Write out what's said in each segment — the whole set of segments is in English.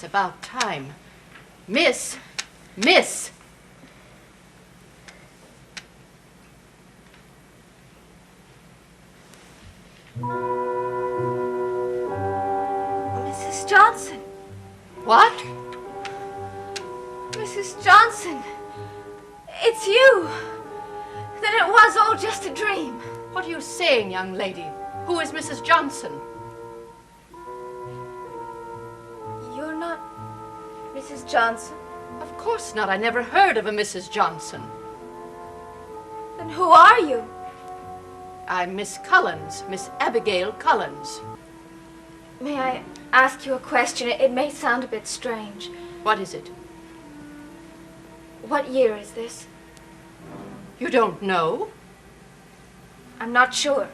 It's about time. Miss! Miss! Mrs. Johnson. What? Mrs. Johnson. It's you. Then it was all just a dream. What are you saying, young lady? Who is Mrs. Johnson? You're not Mrs. Johnson? Of course not. I never heard of a Mrs. Johnson. Then who are you? I'm Miss Collins, Miss Abigail Collins. May I ask you a question? It may sound a bit strange. What is it? What year is this? You don't know? I'm not sure.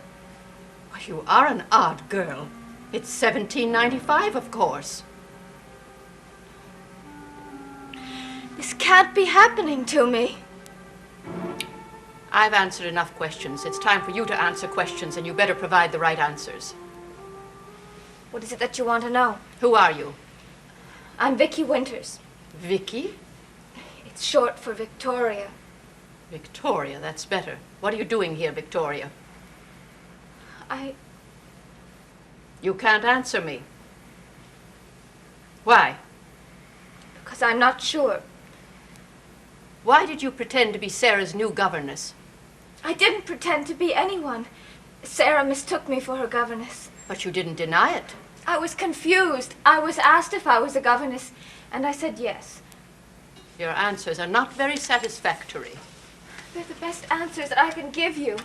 Well, you are an odd girl. It's 1795, of course. This can't be happening to me. I've answered enough questions. It's time for you to answer questions, and you better provide the right answers. What is it that you want to know? Who are you? I'm Vicky Winters. Vicky? It's short for Victoria. Victoria, that's better. What are you doing here, Victoria? You can't answer me. Why? Because I'm not sure. Why did you pretend to be Sarah's new governess? I didn't pretend to be anyone. Sarah mistook me for her governess. But you didn't deny it. I was confused. I was asked if I was a governess, and I said yes. Your answers are not very satisfactory. They're the best answers that I can give you.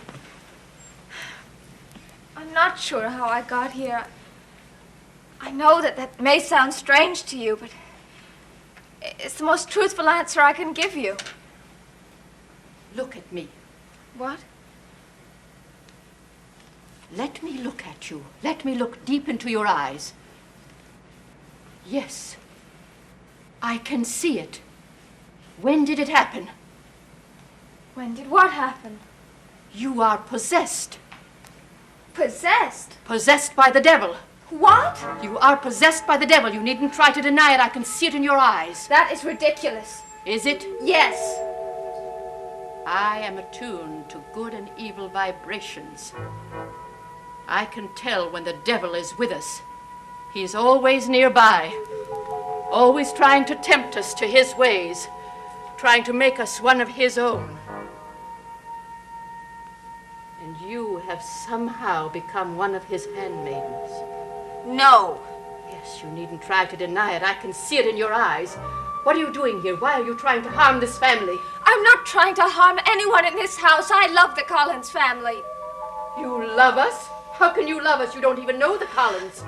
I'm not sure how I got here. I know that may sound strange to you, but it's the most truthful answer I can give you. Look at me. What? Let me look at you. Let me look deep into your eyes. Yes, I can see it. When did it happen? When did what happen? You are possessed. Possessed? Possessed by the devil. What? You are possessed by the devil. You needn't try to deny it. I can see it in your eyes. That is ridiculous. Is it? Yes. I am attuned to good and evil vibrations. I can tell when the devil is with us. He is always nearby, always trying to tempt us to his ways, trying to make us one of his own. And you have somehow become one of his handmaidens. No. Yes, you needn't try to deny it. I can see it in your eyes. What are you doing here? Why are you trying to harm this family? I'm not trying to harm anyone in this house. I love the Collins family. You love us? How can you love us? You don't even know the Collins.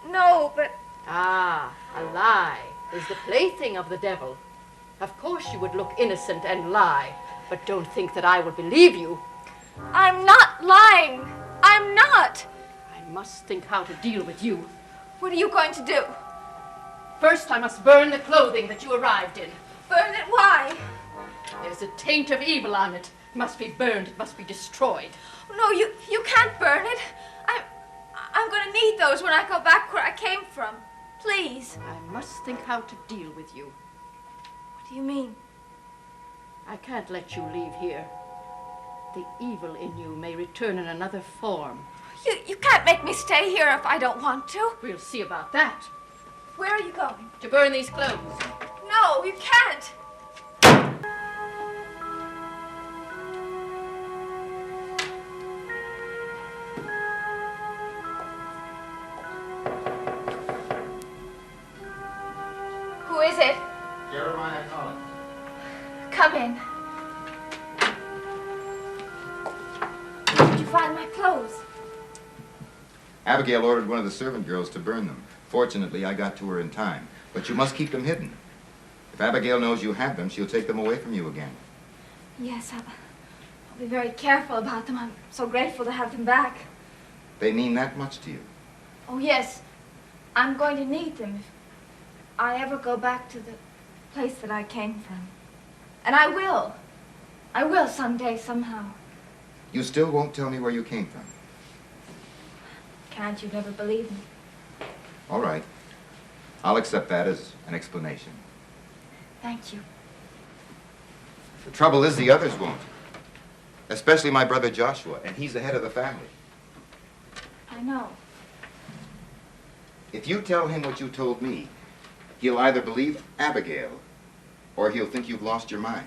No, but... Ah, a lie is the plaything of the devil. Of course you would look innocent and lie, but don't think that I will believe you. I'm not lying. I'm not. I must think how to deal with you. What are you going to do? First, I must burn the clothing that you arrived in. Burn it? Why? There's a taint of evil on it. It must be burned. It must be destroyed. No, you can't burn it. I'm going to need those when I go back where I came from. Please. I must think how to deal with you. What do you mean? I can't let you leave here. The evil in you may return in another form. You can't make me stay here if I don't want to. We'll see about that. Where are you going? To burn these clothes. No, you can't. Who is it? Jeremiah Collins. Come in. Did you find my clothes? Abigail ordered one of the servant girls to burn them. Fortunately, I got to her in time. But you must keep them hidden. If Abigail knows you have them, she'll take them away from you again. Yes, I'll be very careful about them. I'm so grateful to have them back. They mean that much to you. Oh, yes. I'm going to need them if I ever go back to the place that I came from. And I will. I will someday, somehow. You still won't tell me where you came from. Can't you never believe me? All right. I'll accept that as an explanation. Thank you. The trouble is the others won't. Especially my brother Joshua, and he's the head of the family. I know. If you tell him what you told me, he'll either believe Abigail or he'll think you've lost your mind.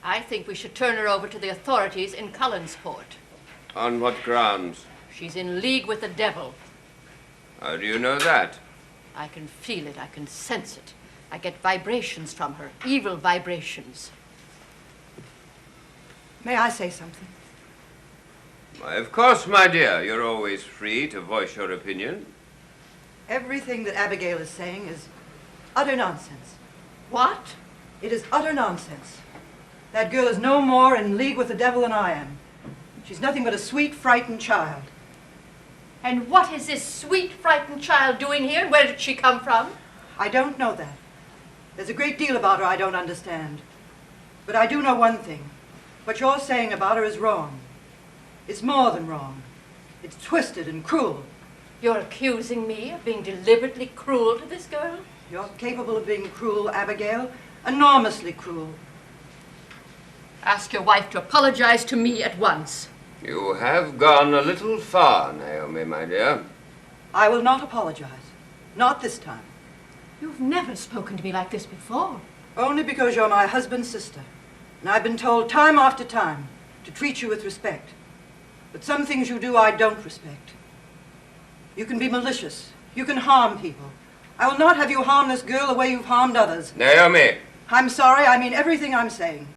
I think we should turn her over to the authorities in Collinsport. On what grounds? She's in league with the devil. How do you know that? I can feel it. I can sense it. I get vibrations from her, evil vibrations. May I say something? Why, of course, my dear. You're always free to voice your opinion. Everything that Abigail is saying is utter nonsense. What? It is utter nonsense. That girl is no more in league with the devil than I am. She's nothing but a sweet, frightened child. And what is this sweet, frightened child doing here? Where did she come from? I don't know that. There's a great deal about her I don't understand. But I do know one thing. What you're saying about her is wrong. It's more than wrong. It's twisted and cruel. You're accusing me of being deliberately cruel to this girl? You're capable of being cruel, Abigail. Enormously cruel. Ask your wife to apologize to me at once. You have gone a little far, Naomi, my dear. I will not apologize. Not this time. You've never spoken to me like this before. Only because you're my husband's sister. And I've been told time after time to treat you with respect. But some things you do I don't respect. You can be malicious. You can harm people. I will not have you harm this girl the way you've harmed others. Naomi! I'm sorry, I mean everything I'm saying.